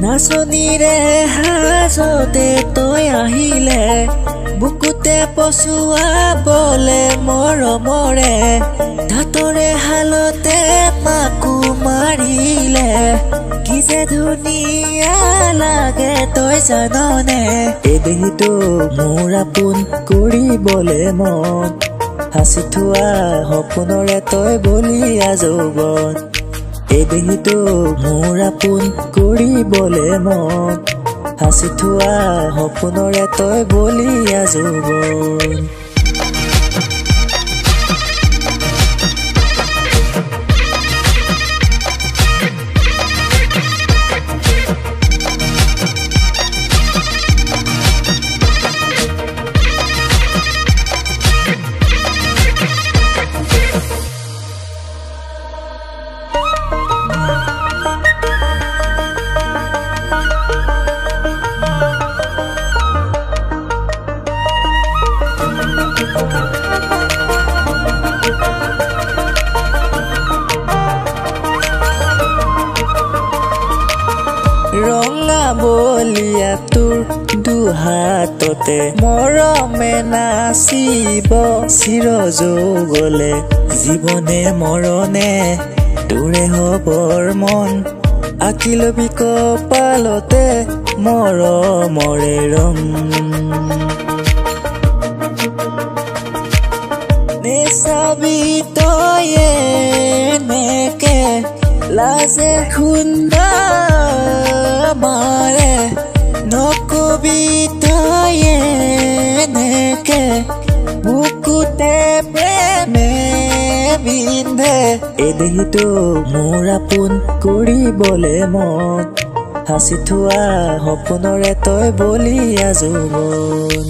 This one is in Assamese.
নাচনীৰে হাজতে তই আহিলে বুকুতে পচুৱাবলে মৰমৰে দাঁতৰে হালতে মাকো মাৰিলে কি যে ধুনীয়া লাগে তই জাননে এই দেহিটো মোৰ আপোন কৰিবলে মন হাসি থোৱা সপোনৰে তই বলিয়া যৌৱন এই দেহিটো মোৰ আপোন কৰিবলে মন হাসি থোৱা সপোনৰে তই বলিয়া যৌৱন ৰঙা বলিয়া তোৰ দুহাততে মৰমে নাচিব চিৰ যৌগলে জীৱনে মৰণে তোৰে হবৰ মন আঁকি লবি কপালতে মৰমৰে ৰং নেচাবি তই এনেকে লাজে খুন্দা মাৰে নকবি তই এনেকে বুকুতে প্ৰেমে বিন্ধে এই দেহিটো মোৰ আপোন কৰিবলে মন হাসি থোৱা সপোনৰে তই বলিয়া যৌৱন